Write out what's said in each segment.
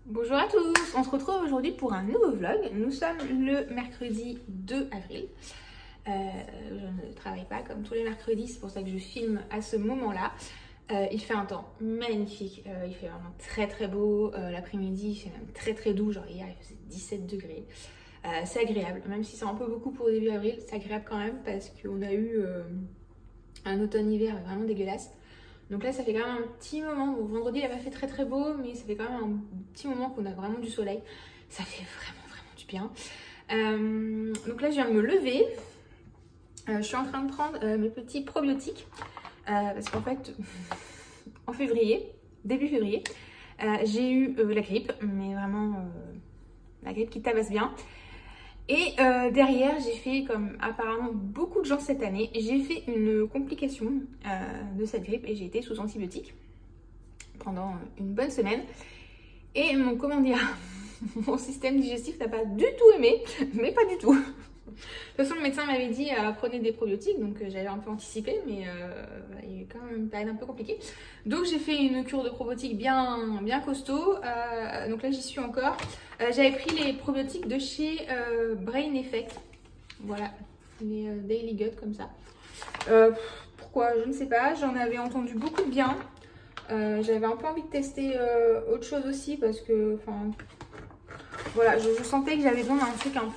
Bonjour à tous, on se retrouve aujourd'hui pour un nouveau vlog. Nous sommes le mercredi 2 avril. Je ne travaille pas comme tous les mercredis, c'est pour ça que je filme à ce moment-là. Il fait un temps magnifique, il fait vraiment très très beau. L'après-midi il fait même très très doux, genre hier il faisait 17 degrés. C'est agréable, même si c'est un peu beaucoup pour début avril, c'est agréable quand même parce qu'on a eu un automne-hiver vraiment dégueulasse. Donc là ça fait quand même un petit moment, bon, vendredi il n'a pas fait très très beau, mais ça fait quand même un petit moment qu'on a vraiment du soleil. Ça fait vraiment du bien. Donc là je viens de me lever. Je suis en train de prendre mes petits probiotiques. Parce qu'en fait, en février, début février, j'ai eu la grippe, mais vraiment la grippe qui tabasse bien. Et derrière, j'ai fait, comme apparemment beaucoup de gens cette année, j'ai fait une complication de cette grippe et j'ai été sous antibiotiques pendant une bonne semaine. Et comment dire, mon système digestif n'a pas du tout aimé, mais pas du tout. De toute façon, le médecin m'avait dit prenez des probiotiques, donc j'avais un peu anticipé, mais il y a eu quand même une période un peu compliquée. Donc j'ai fait une cure de probiotiques bien costaud. Donc là j'y suis encore. J'avais pris les probiotiques de chez Brain Effect. Voilà, les Daily Gut comme ça. Pourquoi? Je ne sais pas. J'en avais entendu beaucoup de bien. J'avais un peu envie de tester autre chose aussi parce que, enfin... Voilà, je sentais que j'avais besoin d'un truc un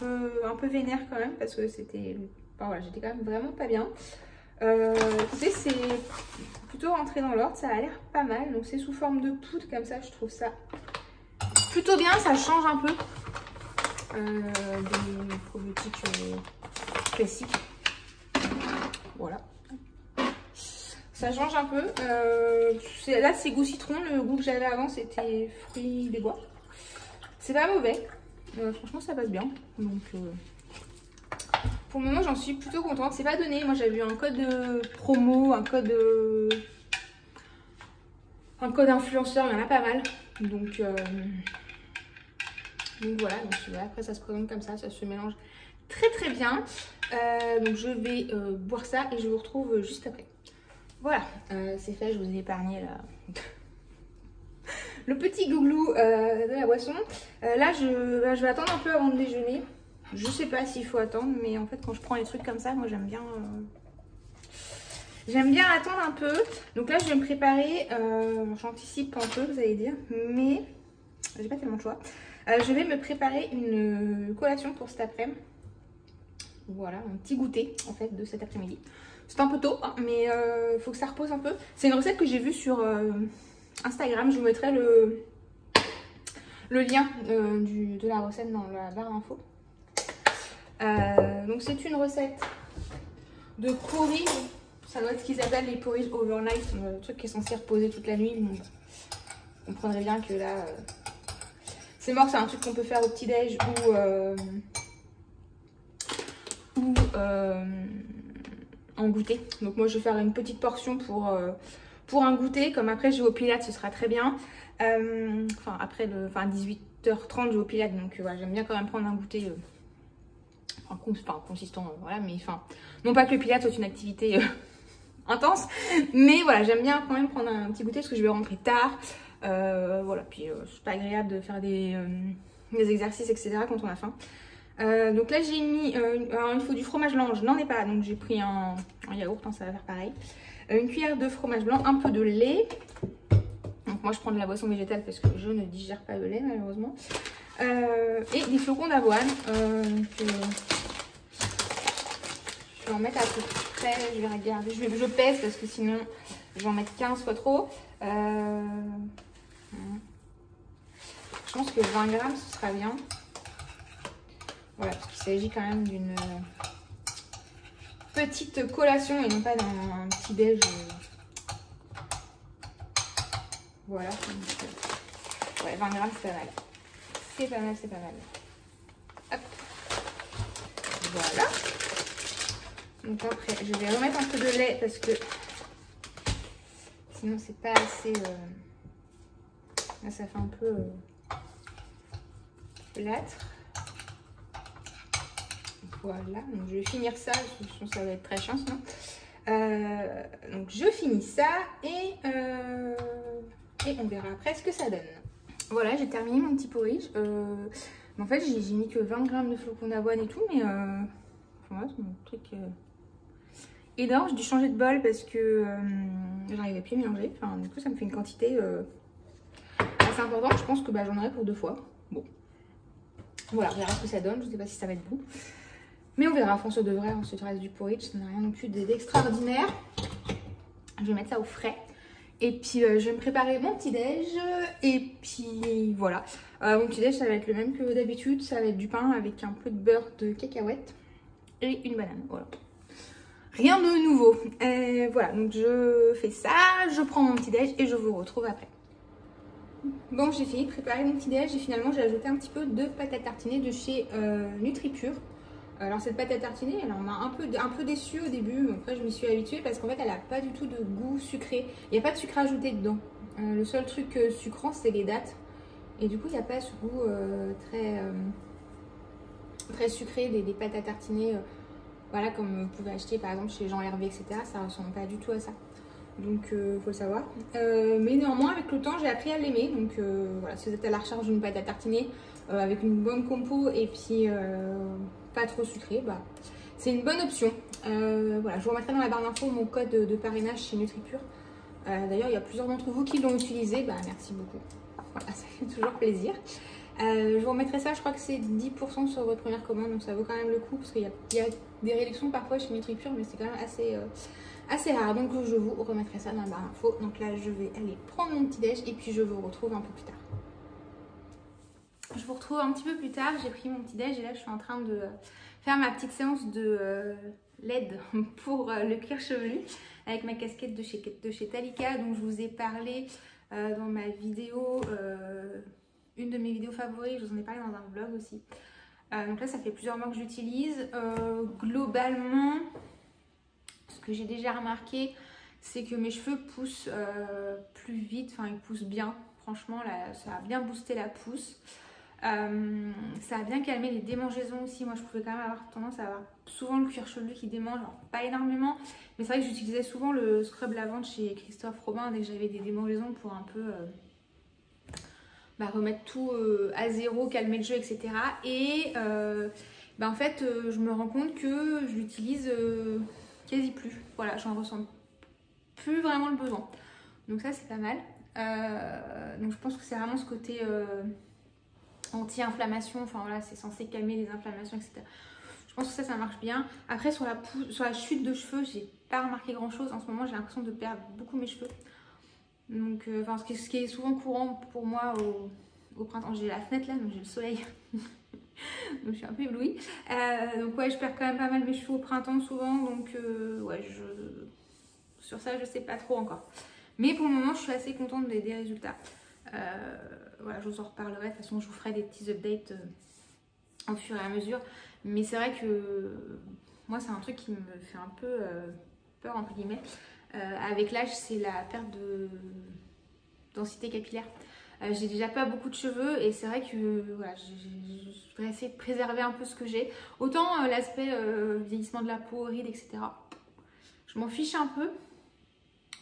peu vénère quand même parce que c'était... Enfin voilà, j'étais quand même vraiment pas bien. Écoutez, c'est plutôt rentré dans l'ordre, ça a l'air pas mal. Donc c'est sous forme de poudre comme ça, je trouve ça plutôt bien. Ça change un peu des probiotiques classiques. Voilà. Ça change un peu. Là, c'est goût citron. Le goût que j'avais avant, c'était fruits des bois. C'est pas mauvais, franchement ça passe bien, donc pour le moment j'en suis plutôt contente. C'est pas donné, moi j'avais eu un code promo, un code influenceur, il y en a pas mal, donc voilà, après ça se présente comme ça se mélange très bien. Donc je vais boire ça et je vous retrouve juste après. Voilà, c'est fait, je vous ai épargné là. Le petit glouglou de la boisson. Là, je vais attendre un peu avant de déjeuner. Je sais pas s'il faut attendre, mais en fait, quand je prends les trucs comme ça, moi, j'aime bien attendre un peu. Donc là, je vais me préparer. J'anticipe un peu, vous allez dire, mais j'ai pas tellement de choix. Je vais me préparer une collation pour cet après-midi. Voilà, un petit goûter, en fait, de cet après-midi. C'est un peu tôt, hein, mais il faut que ça repose un peu. C'est une recette que j'ai vue sur... Instagram, je vous mettrai le lien de la recette dans la barre d'infos. Donc c'est une recette de porridge. Ça doit être ce qu'ils appellent les porridge overnight, le truc qui est censé reposer toute la nuit. Donc, vous comprendrez bien que là, c'est mort, c'est un truc qu'on peut faire au petit-déj ou en goûter. Donc moi je vais faire une petite portion pour un goûter, comme après je vais au Pilates, ce sera très bien. Enfin après 18h30 je vais au Pilates, donc voilà, j'aime bien quand même prendre un goûter consistant, voilà, mais enfin, non pas que le Pilates soit une activité intense, mais voilà, j'aime bien quand même prendre un petit goûter parce que je vais rentrer tard. Voilà, puis c'est pas agréable de faire des exercices, etc. quand on a faim. Donc là j'ai mis, alors il faut du fromage blanc, je n'en ai pas, donc j'ai pris un yaourt, hein, ça va faire pareil. Une cuillère de fromage blanc, un peu de lait. Donc moi je prends de la boisson végétale parce que je ne digère pas le lait malheureusement. Et des flocons d'avoine. Je vais en mettre à peu près, je vais regarder, je pèse parce que sinon je vais en mettre 15 fois trop. Je pense que 20 grammes ce sera bien. Voilà, parce qu'il s'agit quand même d'une petite collation et non pas d'un petit déj. Voilà. Ouais, 20 grammes, c'est pas mal. C'est pas mal, c'est pas mal. Hop. Voilà. Donc après, je vais remettre un peu de lait parce que sinon c'est pas assez... Là, ça fait un peu plâtre. Voilà, donc je vais finir ça, sinon ça va être très chiant sinon. Donc je finis ça et on verra après ce que ça donne. Voilà, j'ai terminé mon petit porridge. En fait, j'ai mis que 20 grammes de flocons d'avoine et tout, mais voilà, c'est mon truc énorme. J'ai dû changer de bol parce que j'arrivais plus à mélanger. Enfin, du coup, ça me fait une quantité assez importante. Je pense que j'en aurai pour 2 fois. Bon, voilà, on verra ce que ça donne. Je sais pas si ça va être bon. Mais on verra, François devrait, ensuite le reste du porridge, ça n'a rien non plus d'extraordinaire. Je vais mettre ça au frais. Et puis je vais me préparer mon petit déj. Et puis voilà. Mon petit déj, ça va être le même que d'habitude. Ça va être du pain avec un peu de beurre de cacahuète et une banane. Voilà. Rien de nouveau. Voilà, donc je fais ça, je prends mon petit déj et je vous retrouve après. Bon, j'ai fini de préparer mon petit déj et finalement j'ai ajouté un petit peu de pâte à tartiner de chez NutriPure. Alors cette pâte à tartiner, elle m'a un peu déçue au début, après je m'y suis habituée parce qu'en fait elle n'a pas du tout de goût sucré. Il n'y a pas de sucre ajouté dedans. Le seul truc sucrant c'est les dattes. Et du coup il n'y a pas ce goût très sucré des pâtes à tartiner. Voilà, comme vous pouvez acheter par exemple chez Jean Hervé, etc. Ça ne ressemble pas du tout à ça. Donc faut le savoir. Mais néanmoins avec le temps j'ai appris à l'aimer. Donc voilà, si vous êtes à la recherche d'une pâte à tartiner avec une bonne compo et puis pas trop sucré, c'est une bonne option. Voilà, je vous remettrai dans la barre d'infos mon code de parrainage chez NutriPure. D'ailleurs il y a plusieurs d'entre vous qui l'ont utilisé, merci beaucoup. Voilà, ça fait toujours plaisir. Je vous remettrai ça, je crois que c'est 10% sur votre première commande, donc ça vaut quand même le coup parce qu'il y a des réductions parfois chez NutriPure, mais c'est quand même assez rare. Donc je vous remettrai ça dans la barre d'infos. Donc là je vais aller prendre mon petit déj et puis je vous retrouve un peu plus tard. Je vous retrouve un petit peu plus tard, j'ai pris mon petit déj et là je suis en train de faire ma petite séance de LED pour le cuir chevelu avec ma casquette de chez Talika dont je vous ai parlé dans ma vidéo, une de mes vidéos favorites, je vous en ai parlé dans un vlog aussi. Donc là ça fait plusieurs mois que j'utilise. Globalement, ce que j'ai déjà remarqué c'est que mes cheveux poussent plus vite, enfin ils poussent bien, franchement là ça a bien boosté la pousse. Ça a bien calmé les démangeaisons aussi. Moi je pouvais quand même avoir tendance à avoir souvent le cuir chevelu qui démange, alors pas énormément, mais c'est vrai que j'utilisais souvent le scrub lavande chez Christophe Robin dès que j'avais des démangeaisons pour un peu remettre tout à zéro, calmer le jeu, etc. Et en fait je me rends compte que je l'utilise quasi plus. Voilà, j'en ressens plus vraiment le besoin. Donc ça c'est pas mal. Donc je pense que c'est vraiment ce côté anti-inflammation, enfin voilà, c'est censé calmer les inflammations, etc. Je pense que ça marche bien. Après sur la chute de cheveux, j'ai pas remarqué grand chose. En ce moment j'ai l'impression de perdre beaucoup mes cheveux. Donc ce qui est souvent courant pour moi au printemps. J'ai la fenêtre là, donc j'ai le soleil. Donc je suis un peu éblouie. Donc ouais, je perds quand même pas mal mes cheveux au printemps souvent. Donc ouais, sur ça je sais pas trop encore. Mais pour le moment je suis assez contente des résultats. Voilà, je vous en reparlerai. De toute façon, je vous ferai des petits updates au fur et à mesure. Mais c'est vrai que moi, c'est un truc qui me fait un peu peur, entre guillemets. Avec l'âge, c'est la perte de densité capillaire. J'ai déjà pas beaucoup de cheveux et c'est vrai que voilà, je vais essayer de préserver un peu ce que j'ai. Autant l'aspect vieillissement de la peau, rides, etc. Je m'en fiche un peu.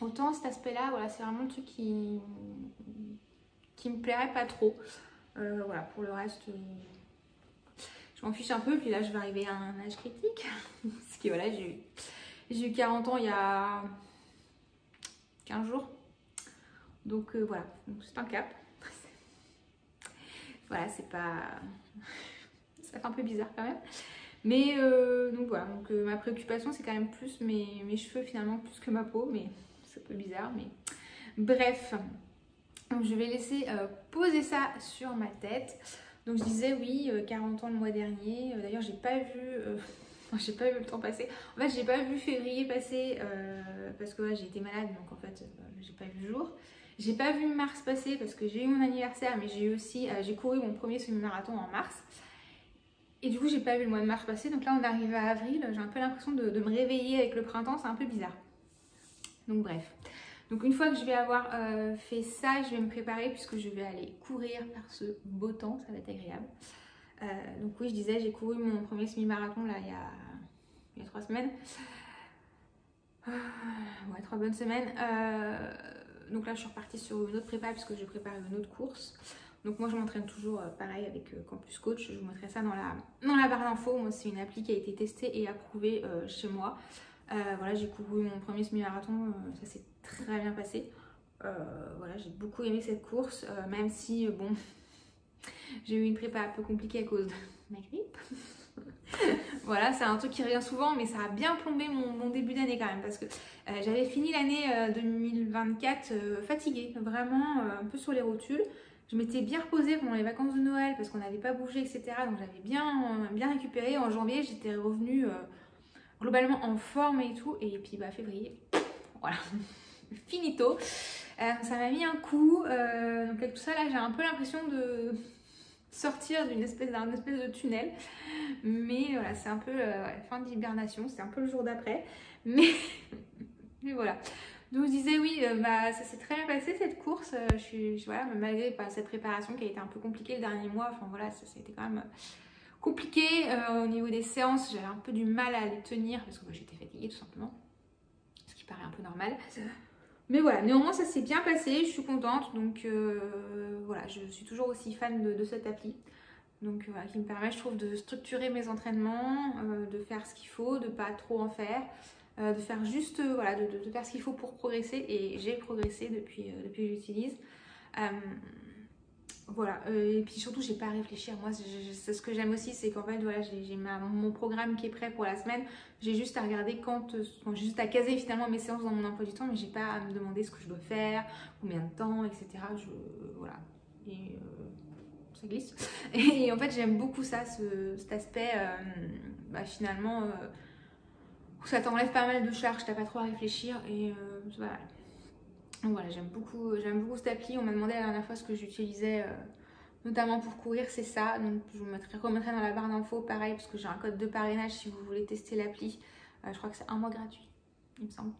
Autant cet aspect-là, voilà, c'est vraiment le truc qui me plairait pas trop. Voilà, pour le reste, je m'en fiche un peu. Puis là, je vais arriver à un âge critique. Parce que voilà, j'ai eu 40 ans il y a 15 jours. Donc voilà, c'est un cap. Voilà, c'est pas... ça fait un peu bizarre quand même. Mais donc voilà, donc, ma préoccupation, c'est quand même plus mes cheveux finalement, plus que ma peau. Mais c'est un peu bizarre, mais bref. Donc je vais laisser poser ça sur ma tête. Donc je disais oui, 40 ans le mois dernier. D'ailleurs j'ai pas vu le temps passer. En fait j'ai pas vu février passer parce que j'ai été malade, donc en fait j'ai pas vu le jour. J'ai pas vu mars passer parce que j'ai eu mon anniversaire, mais j'ai couru mon premier semi-marathon en mars. Et du coup j'ai pas vu le mois de mars passer. Donc là on arrive à avril. J'ai un peu l'impression de me réveiller avec le printemps, c'est un peu bizarre. Donc bref. Donc une fois que je vais avoir fait ça, je vais me préparer puisque je vais aller courir par ce beau temps, ça va être agréable. Donc oui, je disais, j'ai couru mon premier semi-marathon là il y a 3 semaines. Ouais, 3 bonnes semaines. Donc là je suis repartie sur une autre prépa puisque je prépare une autre course. Donc moi je m'entraîne toujours pareil avec Campus Coach, je vous mettrai ça dans la barre d'infos. Moi c'est une appli qui a été testée et approuvée chez moi. Voilà, j'ai couru mon premier semi-marathon, ça s'est très bien passé. Voilà, j'ai beaucoup aimé cette course, même si bon, j'ai eu une prépa un peu compliquée à cause de ma grippe. Voilà, c'est un truc qui revient souvent, mais ça a bien plombé mon début d'année quand même, parce que j'avais fini l'année 2024 fatiguée, vraiment un peu sur les rotules. Je m'étais bien reposée pendant les vacances de Noël parce qu'on n'avait pas bougé, etc. Donc j'avais bien récupéré. En janvier, j'étais revenue globalement en forme et tout. Et puis bah, février, voilà, finito. Ça m'a mis un coup. Donc avec tout ça, là, j'ai un peu l'impression de sortir d'un espèce de tunnel. Mais voilà, c'est un peu fin d'hibernation. C'est un peu le jour d'après. Mais voilà. Donc je disais oui, bah, ça s'est très bien passé cette course. Voilà, malgré cette préparation qui a été un peu compliquée le dernier mois. Enfin voilà, ça a été quand même compliqué au niveau des séances. J'avais un peu du mal à les tenir parce que j'étais fatiguée tout simplement. Ce qui paraît un peu normal. Mais voilà, néanmoins ça s'est bien passé, je suis contente. Donc voilà, je suis toujours aussi fan de cette appli. Donc voilà, qui me permet, je trouve, de structurer mes entraînements, de faire ce qu'il faut, de pas trop en faire. De faire juste, voilà, de faire ce qu'il faut pour progresser. Et j'ai progressé depuis que j'utilise. Voilà, et puis surtout, j'ai pas à réfléchir. Moi, c'est ce que j'aime aussi, c'est qu'en fait, voilà, j'ai mon programme qui est prêt pour la semaine. J'ai juste à regarder j'ai juste à caser finalement mes séances dans mon emploi du temps, mais j'ai pas à me demander ce que je dois faire, combien de temps, etc. Voilà. Et ça glisse. Et en fait, j'aime beaucoup ça, cet aspect, bah, finalement... ça t'enlève pas mal de charges, t'as pas trop à réfléchir et voilà. Donc voilà, j'aime beaucoup cette appli. On m'a demandé la dernière fois ce que j'utilisais notamment pour courir, c'est ça. Donc je vous remettrai dans la barre d'infos, pareil, parce que j'ai un code de parrainage si vous voulez tester l'appli. Je crois que c'est 1 mois gratuit, il me semble.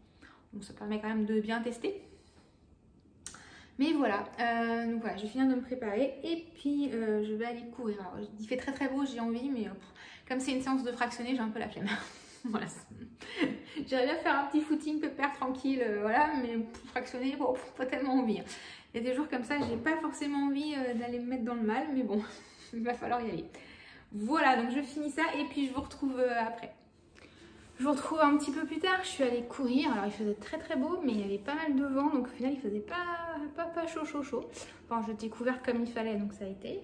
Donc ça permet quand même de bien tester. Mais voilà, donc voilà, je vais finir de me préparer et puis je vais aller courir. Alors, il fait très très beau, j'ai envie, mais comme c'est une séance de fractionné, j'ai un peu la flemme. Voilà. J'aimerais bien faire un petit footing pépère tranquille, voilà, mais pour fractionner, bon, pas tellement envie. Il y a des jours comme ça, j'ai pas forcément envie d'aller me mettre dans le mal, mais bon, il va falloir y aller. Voilà, donc je finis ça et puis je vous retrouve après. Je vous retrouve un petit peu plus tard, je suis allée courir. Alors il faisait très très beau, mais il y avait pas mal de vent, donc au final il faisait pas chaud. Enfin, j'étais couverte comme il fallait, donc ça a été.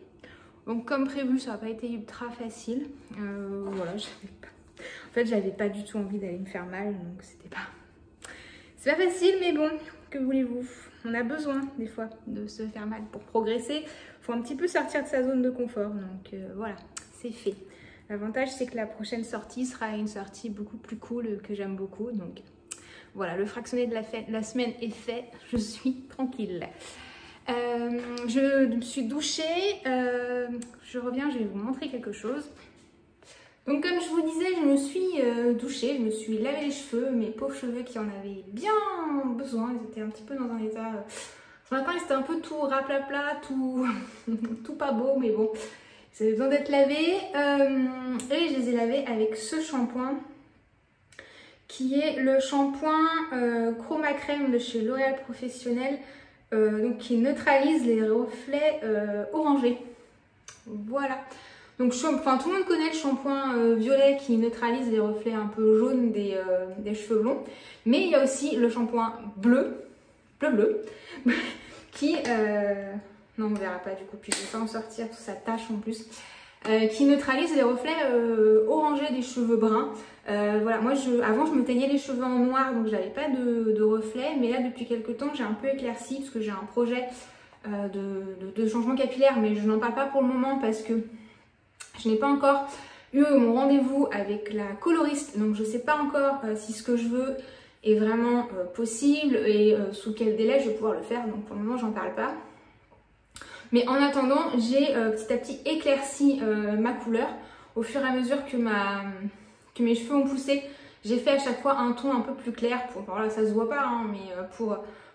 Donc comme prévu, ça n'a pas été ultra facile. Voilà, en fait, j'avais pas du tout envie d'aller me faire mal, donc c'est pas facile, mais bon, que voulez-vous? On a besoin des fois de se faire mal pour progresser. Il faut un petit peu sortir de sa zone de confort, donc voilà, c'est fait. L'avantage, c'est que la prochaine sortie sera une sortie beaucoup plus cool, que j'aime beaucoup, donc voilà, le fractionné de la semaine est fait, je suis tranquille. Je me suis douchée, je reviens, je vais vous montrer quelque chose. Donc comme je vous disais, je me suis douchée, je me suis lavé les cheveux, mes pauvres cheveux qui en avaient bien besoin, ils étaient un petit peu dans un état... Ce matin, c'était un peu tout raplapla, tout pas beau, mais bon, ça avait besoin d'être lavé. Et je les ai lavés avec ce shampoing, qui est le shampoing Chroma Crème de chez L'Oréal Professionnel, donc qui neutralise les reflets orangés. Voilà. Donc enfin, tout le monde connaît le shampoing violet qui neutralise les reflets un peu jaunes des cheveux blonds. Mais il y a aussi le shampoing bleu qui... non, on verra pas du coup, puis je vais pas en sortir parce que ça tâche en plus. Qui neutralise les reflets orangés des cheveux bruns. Voilà, moi avant je me teignais les cheveux en noir, donc j'avais pas de reflets. Mais là depuis quelques temps j'ai un peu éclairci parce que j'ai un projet de changement capillaire. Mais je n'en parle pas pour le moment parce que je n'ai pas encore eu mon rendez-vous avec la coloriste, donc je ne sais pas encore si ce que je veux est vraiment possible et sous quel délai je vais pouvoir le faire, donc pour le moment j'en parle pas. Mais en attendant, j'ai petit à petit éclairci ma couleur au fur et à mesure que mes cheveux ont poussé. J'ai fait à chaque fois un ton un peu plus clair, voilà, ça se voit pas, hein, mais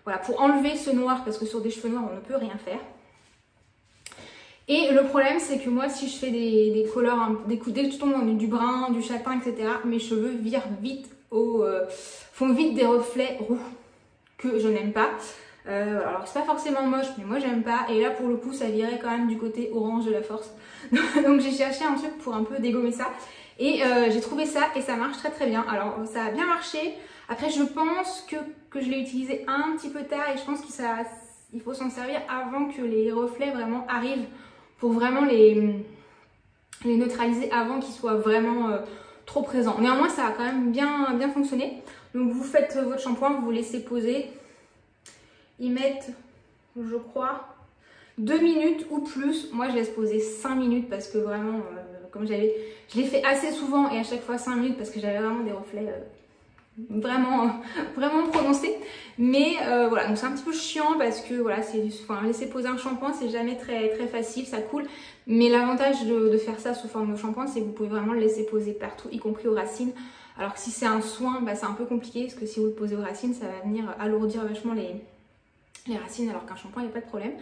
voilà, pour enlever ce noir, parce que sur des cheveux noirs on ne peut rien faire. Et le problème, c'est que moi, si je fais des couleurs, dès que je tombe dans du brun, du châtain, etc., mes cheveux virent vite font vite des reflets roux que je n'aime pas. Alors c'est pas forcément moche, mais moi j'aime pas. Et là pour le coup ça virait quand même du côté orange de la force. Donc j'ai cherché un truc pour un peu dégommer ça. Et j'ai trouvé ça et ça marche très très bien. Alors ça a bien marché. Après je pense que je l'ai utilisé un petit peu tard et je pense qu'il faut s'en servir avant que les reflets vraiment arrivent pour vraiment les neutraliser avant qu'ils soient vraiment trop présents. Néanmoins ça a quand même bien fonctionné. Donc vous faites votre shampoing, vous laissez poser. Ils mettent, je crois, 2 minutes ou plus. Moi je laisse poser 5 minutes parce que vraiment, comme je l'ai fait assez souvent et à chaque fois 5 minutes parce que j'avais vraiment des reflets vraiment prononcés. Mais voilà, donc c'est un petit peu chiant parce que voilà, laisser poser un shampoing c'est jamais très facile, ça coule. Mais l'avantage de faire ça sous forme de shampoing, c'est que vous pouvez vraiment le laisser poser partout, y compris aux racines. Alors que si c'est un soin, bah, c'est un peu compliqué parce que si vous le posez aux racines, ça va venir alourdir vachement les racines, alors qu'un shampoing, il n'y a pas de problème.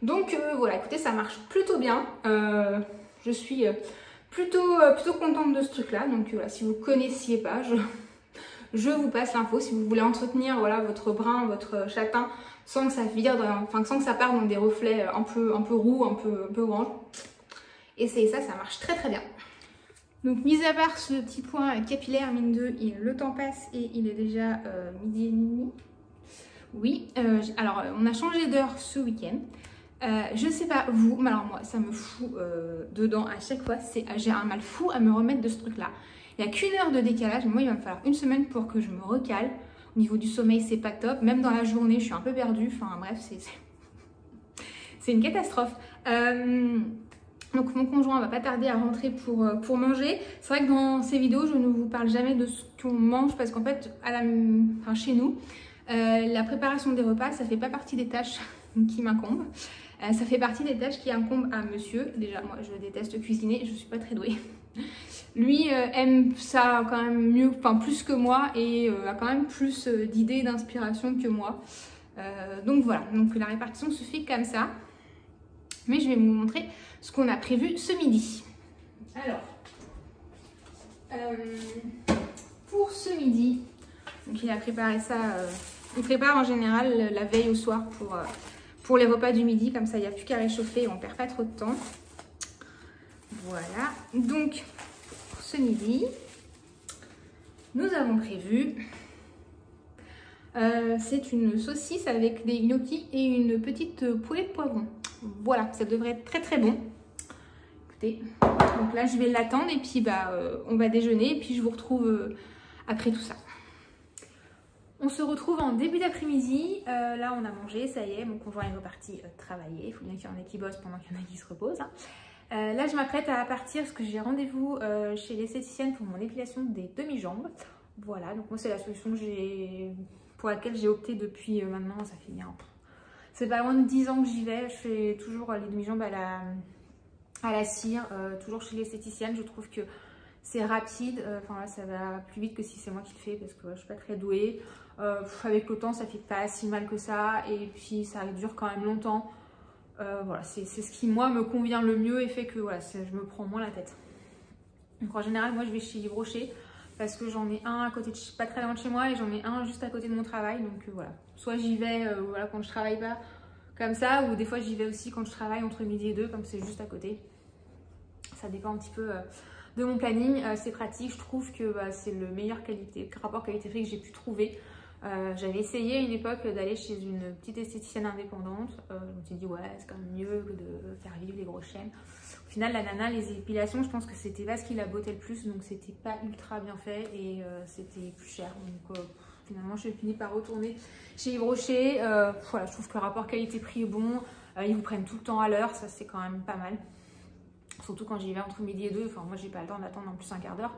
Donc voilà, écoutez, ça marche plutôt bien. Je suis plutôt contente de ce truc-là. Donc voilà, si vous ne connaissiez pas, je vous passe l'info. Si vous voulez entretenir voilà, votre brun, votre châtain, sans que ça sans que ça parte dans des reflets un peu roux, un peu orange. Essayez ça, ça marche très bien. Donc mis à part ce petit point capillaire, mine de, le temps passe et il est déjà midi et demi. Oui, alors on a changé d'heure ce week-end. Je sais pas vous, mais alors moi ça me fout dedans à chaque fois. J'ai un mal fou à me remettre de ce truc-là. Il n'y a qu'une heure de décalage, mais moi il va me falloir une semaine pour que je me recale. Au niveau du sommeil, c'est pas top. Même dans la journée, je suis un peu perdue. Enfin bref, c'est une catastrophe. Donc mon conjoint va pas tarder à rentrer pour manger. C'est vrai que dans ces vidéos, je ne vous parle jamais de ce qu'on mange parce qu'en fait, chez nous, la préparation des repas, ça fait pas partie des tâches qui m'incombent. Ça fait partie des tâches qui incombent à monsieur. Déjà, moi, je déteste cuisiner, je suis pas très douée. Lui aime ça quand même mieux, enfin plus que moi et a quand même plus d'idées et d'inspiration que moi. Donc voilà, donc la répartition se fait comme ça. Mais je vais vous montrer ce qu'on a prévu ce midi. Alors, pour ce midi, donc il a préparé ça, il prépare en général la veille au soir pour les repas du midi, comme ça il n'y a plus qu'à réchauffer et on ne perd pas trop de temps. Voilà, donc pour ce midi, nous avons prévu, c'est une saucisse avec des gnocchis et une petite poêlée de poivron. Voilà, ça devrait être très bon. Écoutez, donc là je vais l'attendre et puis on va déjeuner et puis je vous retrouve après tout ça. On se retrouve en début d'après-midi. Là on a mangé, ça y est, mon conjoint est reparti travailler. Il faut bien qu'il y en ait qui bossent pendant qu'il y en a qui se reposent. Hein. Là je m'apprête à partir parce que j'ai rendez-vous chez l'esthéticienne pour mon épilation des demi-jambes. Voilà, donc moi c'est la solution pour laquelle j'ai opté depuis maintenant, ça fait bien. C'est pas loin de 10 ans que j'y vais, je fais toujours les demi-jambes à la cire, toujours chez l'esthéticienne. Je trouve que c'est rapide, enfin là ça va plus vite que si c'est moi qui le fais parce que je suis pas très douée. Avec le temps ça fait pas si mal que ça et puis ça dure quand même longtemps. Voilà, c'est ce qui moi me convient le mieux et fait que voilà, je me prends moins la tête. Donc en général moi je vais chez Yves Rocher parce que j'en ai un à côté pas très loin de chez moi et j'en ai un juste à côté de mon travail. Donc voilà, soit j'y vais voilà, quand je travaille pas comme ça, ou des fois j'y vais aussi quand je travaille entre midi et 2 comme c'est juste à côté. Ça dépend un petit peu de mon planning. C'est pratique, je trouve que c'est le meilleur rapport qualité-prix que j'ai pu trouver. J'avais essayé à une époque d'aller chez une petite esthéticienne indépendante. Je me suis dit ouais, c'est quand même mieux que de faire vivre les grosses chaînes. Au final la nana, les épilations, je pense que c'était pas ce qui la bottait le plus, donc c'était pas ultra bien fait et c'était plus cher. Donc finalement j'ai fini par retourner chez Yves Rocher. Voilà, je trouve que le rapport qualité-prix est bon. Ils vous prennent tout le temps à l'heure, ça c'est quand même pas mal. Surtout quand j'y vais entre midi et 2, enfin moi j'ai pas le temps d'attendre en plus un quart d'heure.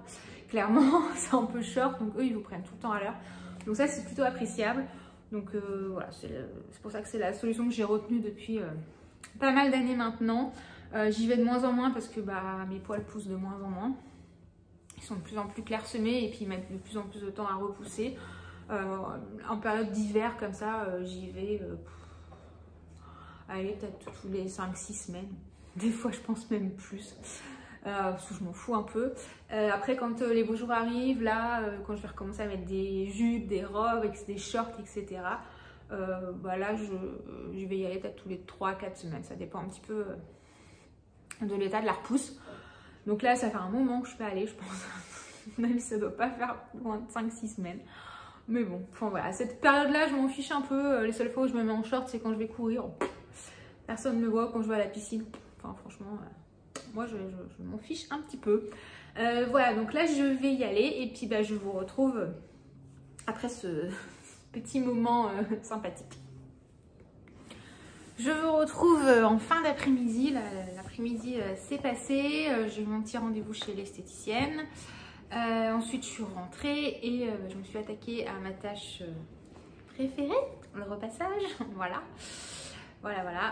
Clairement c'est un peu short, donc eux ils vous prennent tout le temps à l'heure. Donc ça c'est plutôt appréciable. Donc voilà, c'est pour ça que c'est la solution que j'ai retenue depuis pas mal d'années maintenant. J'y vais de moins en moins parce que mes poils poussent de moins en moins. Ils sont de plus en plus clairsemés et puis ils mettent de plus en plus de temps à repousser. En période d'hiver comme ça, j'y vais allez, peut-être tous les 5-6 semaines. Des fois je pense même plus. Parce que je m'en fous un peu. Après quand les beaux jours arrivent, là, quand je vais recommencer à mettre des jupes, des robes, des shorts, etc. Bah là, je vais y aller peut-être tous les 3-4 semaines. Ça dépend un petit peu de l'état de la repousse. Donc là, ça fait un moment que je peux aller, je pense. Même si ça ne doit pas faire loin de 5-6 semaines. Mais bon, enfin voilà, cette période-là, je m'en fiche un peu. Les seules fois où je me mets en short, c'est quand je vais courir. Personne ne me voit quand je vais à la piscine. Enfin, franchement, moi, je m'en fiche un petit peu. Voilà, donc là, je vais y aller. Et puis, bah, je vous retrouve après ce petit moment sympathique. Je vous retrouve en fin d'après-midi. L'après-midi s'est passé. J'ai eu mon petit rendez-vous chez l'esthéticienne. Ensuite, je suis rentrée et je me suis attaquée à ma tâche préférée, le repassage. Voilà.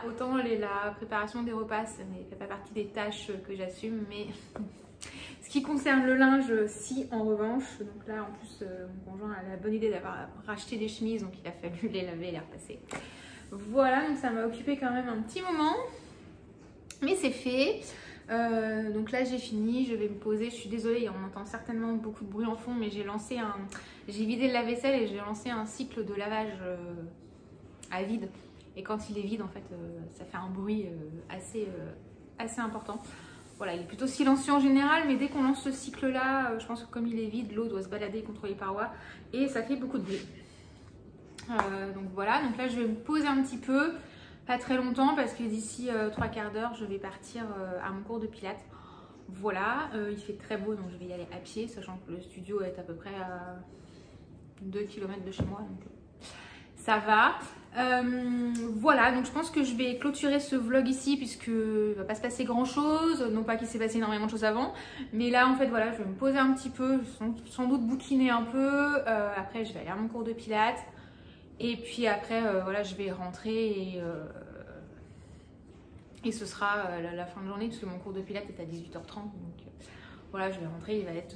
Autant la préparation des repas, ça ne fait pas partie des tâches que j'assume, mais ce qui concerne le linge, si en revanche. Donc là, en plus, mon conjoint a la bonne idée d'avoir racheté des chemises, donc il a fallu les laver et les repasser. Voilà, donc ça m'a occupé quand même un petit moment, mais c'est fait. Donc là j'ai fini, je vais me poser. Je suis désolée, on entend certainement beaucoup de bruit en fond, mais j'ai vidé le lave-vaisselle et j'ai lancé un cycle de lavage à vide. Et quand il est vide, en fait, ça fait un bruit assez important. Voilà, il est plutôt silencieux en général, mais dès qu'on lance ce cycle-là, je pense que comme il est vide, l'eau doit se balader contre les parois et ça fait beaucoup de bruit. Donc voilà, donc là je vais me poser un petit peu, pas très longtemps parce que d'ici 3/4 d'heure je vais partir à mon cours de pilates. Voilà, il fait très beau donc je vais y aller à pied, sachant que le studio est à peu près à 2 km de chez moi, donc ça va. Voilà, donc je pense que je vais clôturer ce vlog ici puisque il va pas se passer grand chose, non pas qu'il s'est passé énormément de choses avant, mais là en fait voilà, je vais me poser un petit peu, sans doute bouquiner un peu, après je vais aller à mon cours de pilates. Et puis après, voilà, je vais rentrer et ce sera la fin de journée puisque mon cours de pilates est à 18h30. Donc voilà, je vais rentrer, il va être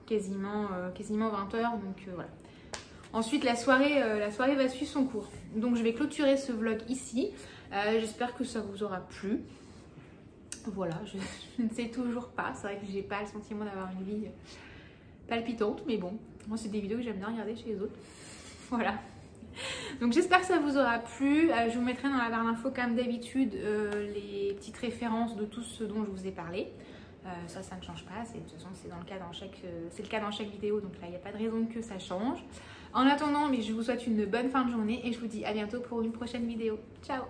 quasiment 20h. Donc voilà. Ensuite, la soirée va suivre son cours. Donc je vais clôturer ce vlog ici. J'espère que ça vous aura plu. Voilà, je ne sais toujours pas. C'est vrai que j'ai pas le sentiment d'avoir une vie palpitante. Mais bon, moi c'est des vidéos que j'aime bien regarder chez les autres. Voilà. Donc j'espère que ça vous aura plu. Je vous mettrai dans la barre d'infos comme d'habitude les petites références de tout ce dont je vous ai parlé. Ça ne change pas. De toute façon c'est le cas dans chaque vidéo. Donc là il n'y a pas de raison que ça change. En attendant, mais je vous souhaite une bonne fin de journée et je vous dis à bientôt pour une prochaine vidéo. Ciao!